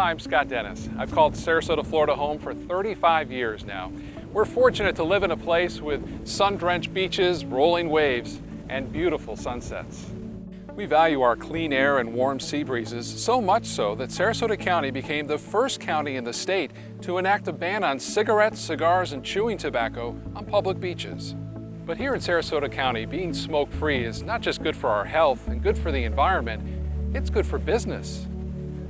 I'm Scott Dennis. I've called Sarasota, Florida home for 35 years now. We're fortunate to live in a place with sun-drenched beaches, rolling waves, and beautiful sunsets. We value our clean air and warm sea breezes, so much so that Sarasota County became the first county in the state to enact a ban on cigarettes, cigars, and chewing tobacco on public beaches. But here in Sarasota County, being smoke-free is not just good for our health and good for the environment, it's good for business.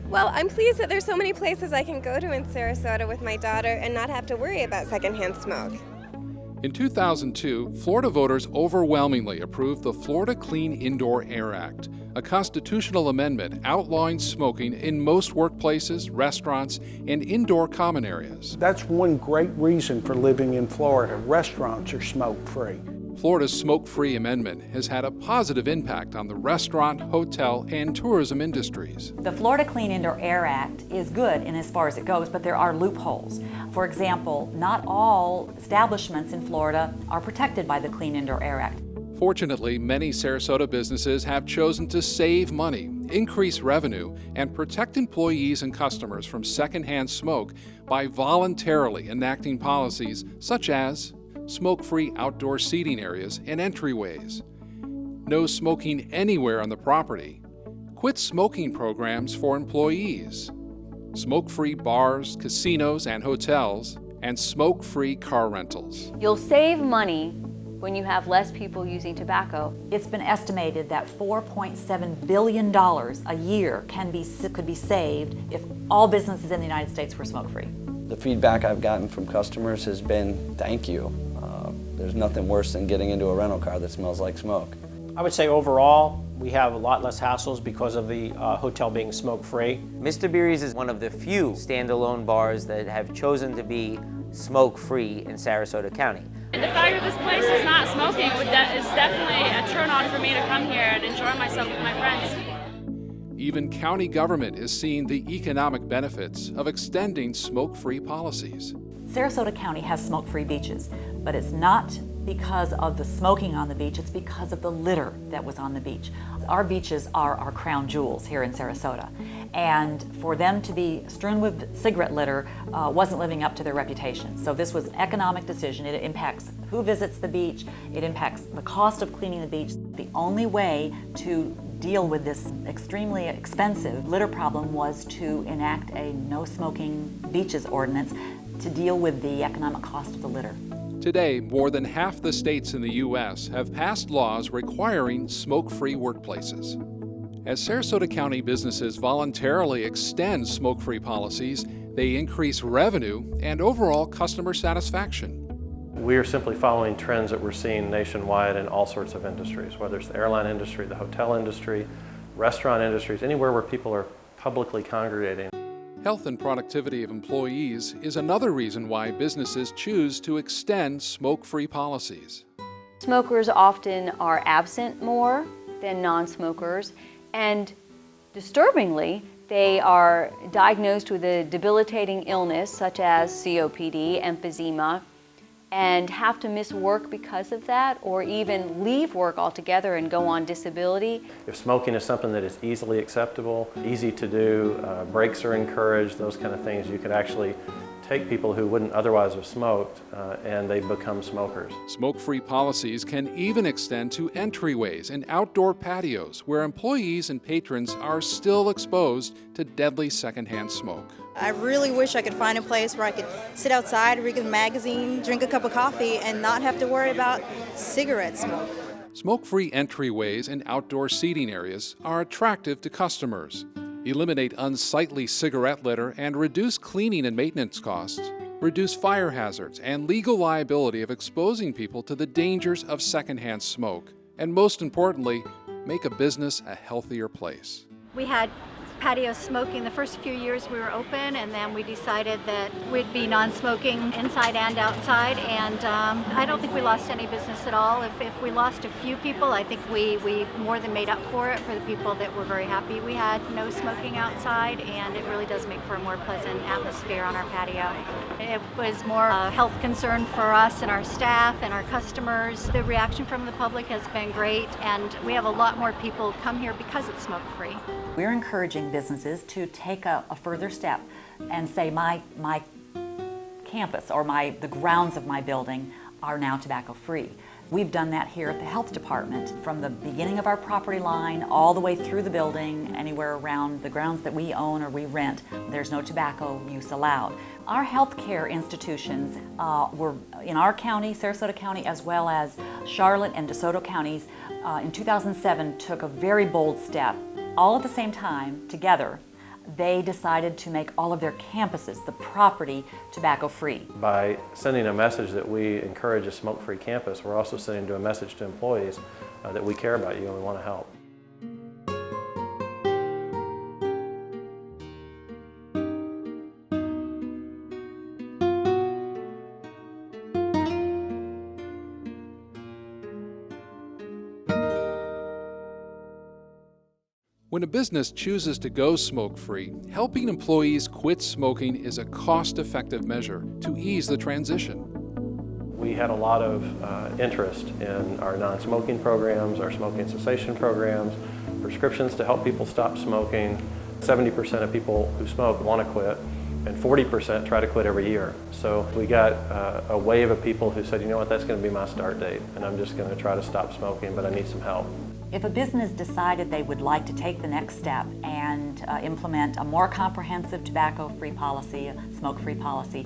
Well, I'm pleased that there's so many places I can go to in Sarasota with my daughter and not have to worry about secondhand smoke. In 2002, Florida voters overwhelmingly approved the Florida Clean Indoor Air Act, a constitutional amendment outlawing smoking in most workplaces, restaurants, and indoor common areas. That's one great reason for living in Florida. Restaurants are smoke-free. Florida's smoke-free amendment has had a positive impact on the restaurant, hotel, and tourism industries. The Florida Clean Indoor Air Act is good in as far as it goes, but there are loopholes. For example, not all establishments in Florida are protected by the Clean Indoor Air Act. Fortunately, many Sarasota businesses have chosen to save money, increase revenue, and protect employees and customers from secondhand smoke by voluntarily enacting policies such as smoke-free outdoor seating areas and entryways, no smoking anywhere on the property, quit smoking programs for employees, smoke-free bars, casinos, and hotels, and smoke-free car rentals. You'll save money when you have less people using tobacco. It's been estimated that $4.7 billion a year could be saved if all businesses in the United States were smoke-free. The feedback I've gotten from customers has been, thank you. There's nothing worse than getting into a rental car that smells like smoke. I would say overall, we have a lot less hassles because of the hotel being smoke-free. Mr. Beery's is one of the few standalone bars that have chosen to be smoke-free in Sarasota County. And the fact that this place is not smoking is definitely a turn-on for me to come here and enjoy myself with my friends. Even county government is seeing the economic benefits of extending smoke-free policies. Sarasota County has smoke-free beaches, but it's not because of the smoking on the beach, it's because of the litter that was on the beach. Our beaches are our crown jewels here in Sarasota, and for them to be strewn with cigarette litter wasn't living up to their reputation. So this was an economic decision. It impacts who visits the beach, it impacts the cost of cleaning the beach. The only way to deal with this extremely expensive litter problem was to enact a no smoking beaches ordinance to deal with the economic cost of the litter. Today, more than half the states in the U.S. have passed laws requiring smoke-free workplaces. As Sarasota County businesses voluntarily extend smoke-free policies, they increase revenue and overall customer satisfaction. We are simply following trends that we're seeing nationwide in all sorts of industries, whether it's the airline industry, the hotel industry, restaurant industries, anywhere where people are publicly congregating. Health and productivity of employees is another reason why businesses choose to extend smoke-free policies. Smokers often are absent more than non-smokers, and disturbingly, they are diagnosed with a debilitating illness such as COPD, emphysema, and have to miss work because of that, or even leave work altogether and go on disability. If smoking is something that is easily acceptable, easy to do, breaks are encouraged, those kind of things, you could actually take people who wouldn't otherwise have smoked and they become smokers. Smoke-free policies can even extend to entryways and outdoor patios where employees and patrons are still exposed to deadly secondhand smoke. I really wish I could find a place where I could sit outside, read a magazine, drink a cup of coffee, and not have to worry about cigarette smoke. Smoke-free entryways and outdoor seating areas are attractive to customers, eliminate unsightly cigarette litter, and reduce cleaning and maintenance costs, reduce fire hazards and legal liability of exposing people to the dangers of secondhand smoke, and most importantly, make a business a healthier place. We had patio smoking the first few years we were open, and then we decided that we'd be non-smoking inside and outside, and I don't think we lost any business at all. If we lost a few people, I think we more than made up for it for the people that were very happy we had no smoking outside, and it really does make for a more pleasant atmosphere on our patio. It was more a health concern for us and our staff and our customers. The reaction from the public has been great, and we have a lot more people come here because it's smoke-free. We're encouraging businesses to take a further step and say my campus or the grounds of my building are now tobacco-free. We've done that here at the health department from the beginning of our property line all the way through the building, anywhere around the grounds that we own or we rent. There's no tobacco use allowed. Our healthcare institutions were in our county, Sarasota County, as well as Charlotte and DeSoto counties, in 2007 took a very bold step. All at the same time, together, they decided to make all of their campuses, the property, tobacco-free. By sending a message that we encourage a smoke-free campus, we're also sending a message to employees that we care about you and we want to help. When a business chooses to go smoke-free, helping employees quit smoking is a cost-effective measure to ease the transition. We had a lot of interest in our non-smoking programs, our smoking cessation programs, prescriptions to help people stop smoking. 70% of people who smoke want to quit, and 40% try to quit every year. So we got a wave of people who said, you know what, that's going to be my start date, and I'm just going to try to stop smoking, but I need some help. If a business decided they would like to take the next step and implement a more comprehensive tobacco-free policy, a smoke-free policy,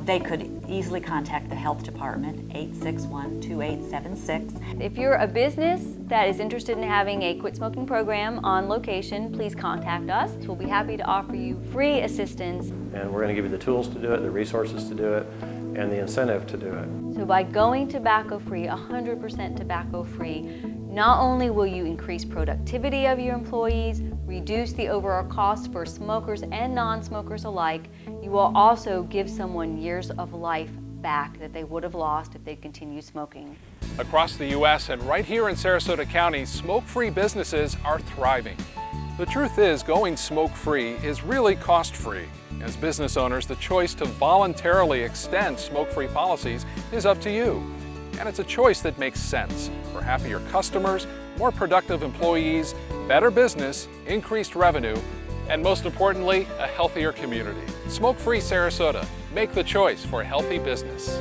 they could easily contact the health department, 861-2876. If you're a business that is interested in having a quit smoking program on location, please contact us. We'll be happy to offer you free assistance. And we're going to give you the tools to do it, the resources to do it, and the incentive to do it. So by going tobacco-free, 100% tobacco-free, not only will you increase productivity of your employees, reduce the overall cost for smokers and non-smokers alike, you will also give someone years of life back that they would have lost if they continued smoking. Across the U.S. and right here in Sarasota County, smoke-free businesses are thriving. The truth is, going smoke-free is really cost-free. As business owners, the choice to voluntarily extend smoke-free policies is up to you. And it's a choice that makes sense for happier customers, more productive employees, better business, increased revenue, and most importantly, a healthier community. Smoke-free Sarasota. Make the choice for healthy business.